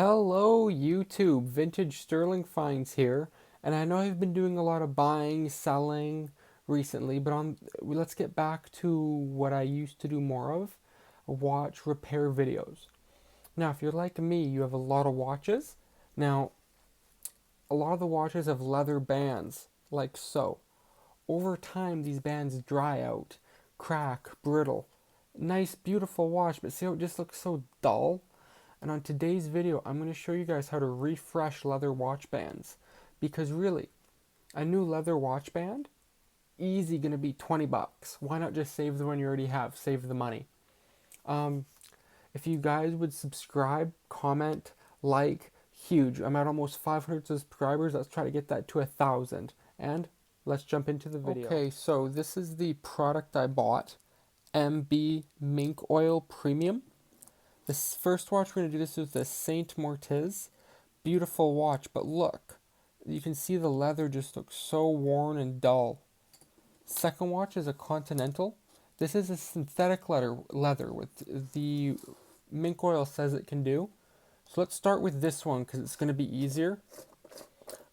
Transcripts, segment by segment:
Hello YouTube, Vintage Sterling Finds here, and I know I've been doing a lot of buying, selling recently, but let's get back to what I used to do more of, watch repair videos. Now, if you're like me, you have a lot of watches. Now, a lot of the watches have leather bands, like so. Over time, these bands dry out, crack, brittle. Nice, beautiful watch, but see how it just looks so dull? And on today's video, I'm going to show you guys how to refresh leather watch bands. Because really, a new leather watch band, easy going to be 20 bucks. Why not just save the one you already have? Save the money. Um, if you guys would subscribe, comment, like, huge. I'm at almost 500 subscribers. Let's try to get that to 1,000. And let's jump into the video. Okay, so this is the product I bought. MB Mink Oil Premium. This first watch we're going to do this with the Saint Mortiz. Beautiful watch, but look. You can see the leather just looks so worn and dull. Second watch is a Continental. This is a synthetic leather with the mink oil says it can do. So let's start with this one because it's going to be easier.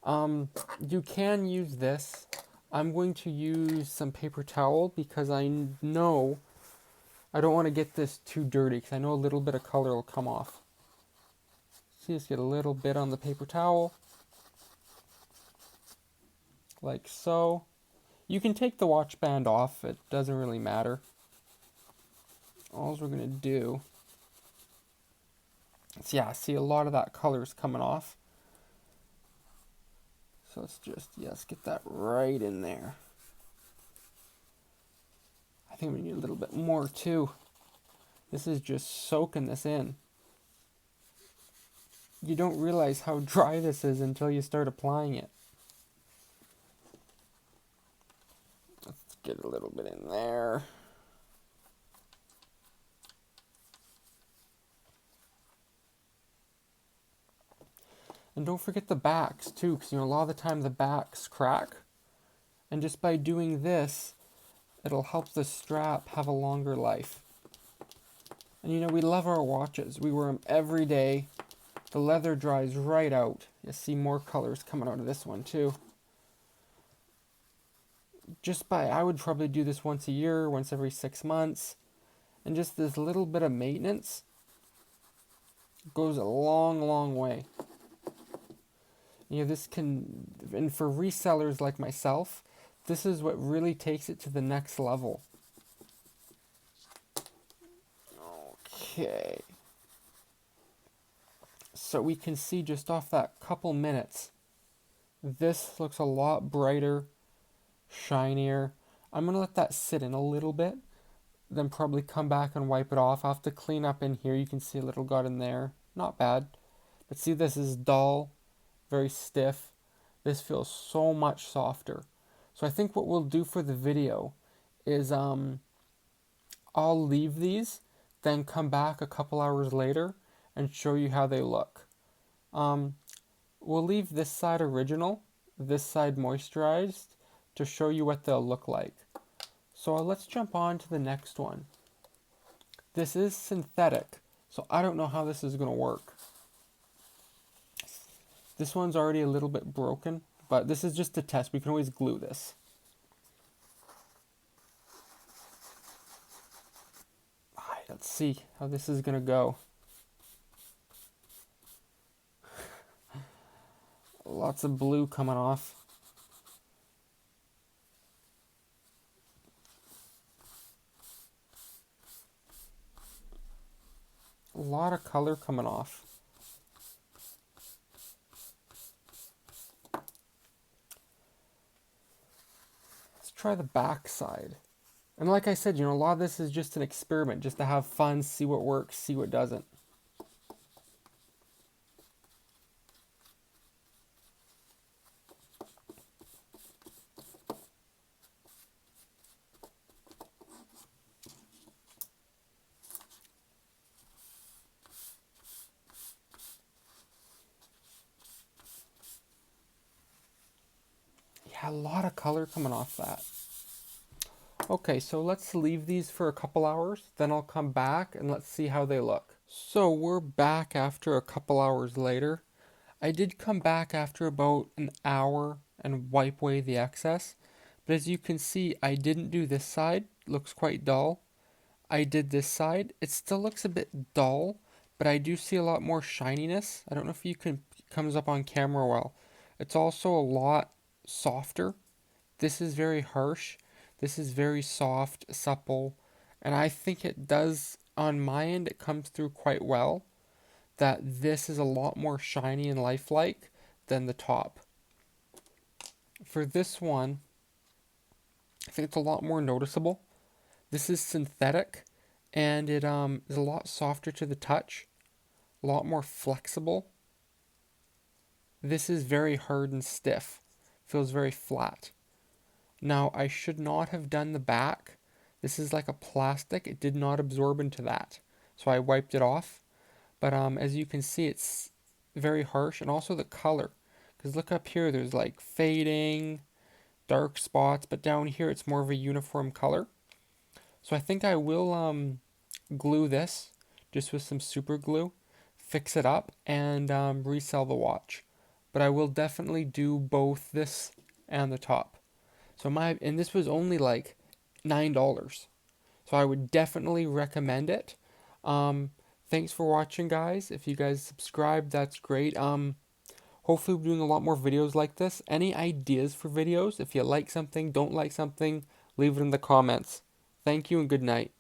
You can use this. I'm going to use some paper towel because I know I don't want to get this too dirty because I know a little bit of color will come off. So just get a little bit on the paper towel, like so. You can take the watch band off, it doesn't really matter. All we're going to do is, yeah, see a lot of that color is coming off. So let's just, yes, get that right in there. I think we need a little bit more too. This is just soaking this in. You don't realize how dry this is until you start applying it. Let's get a little bit in there. And don't forget the backs too, because a lot of the time the backs crack. And just by doing this, it'll help the strap have a longer life. And we love our watches. We wear them every day. The leather dries right out. You see more colors coming out of this one too. I would probably do this once a year, once every 6 months. And just this little bit of maintenance goes a long, long way. This can, and for resellers like myself, this is what really takes it to the next level. Okay. So we can see just off that couple minutes, this looks a lot brighter, shinier. I'm going to let that sit in a little bit, then probably come back and wipe it off. I'll have to clean up in here. You can see a little got in there. Not bad. But see, this is dull, very stiff. This feels so much softer. So I think what we'll do for the video is I'll leave these, then come back a couple hours later and show you how they look. We'll leave this side original, this side moisturized, to show you what they'll look like. So let's jump on to the next one. This is synthetic, so I don't know how this is going to work. This one's already a little bit broken, but this is just a test. We can always glue this. Alright, let's see how this is going to go. Lots of blue coming off. A lot of color coming off. Let's try the back side. And like I said, a lot of this is just an experiment, just to have fun, see what works, see what doesn't. Yeah, a lot of color coming off that. Okay, so let's leave these for a couple hours, then I'll come back and let's see how they look. So we're back after a couple hours later. I did come back after about an hour and wipe away the excess, but as you can see, I didn't do this side. Looks quite dull. I did this side. It still looks a bit dull, but I do see a lot more shininess. I don't know if you can comes up on camera well. It's also a lot softer. This is very harsh. This is very soft, supple, and I think it does on my end it comes through quite well that this is a lot more shiny and lifelike than the top. For this one, I think it's a lot more noticeable. This is synthetic and it is a lot softer to the touch, a lot more flexible. This is very hard and stiff, feels very flat. Now, I should not have done the back. This is like a plastic, it did not absorb into that. So I wiped it off. But as you can see, it's very harsh, and also the color. Because look up here, there's like fading, dark spots, but down here it's more of a uniform color. So I think I will glue this just with some super glue, fix it up, and resell the watch. But I will definitely do both this and the top. And this was only like $9. So I would definitely recommend it. Um, Thanks for watching, guys. If you guys subscribe, that's great. Hopefully we're doing a lot more videos like this. Any ideas for videos? If you like something, don't like something, leave it in the comments. Thank you and good night.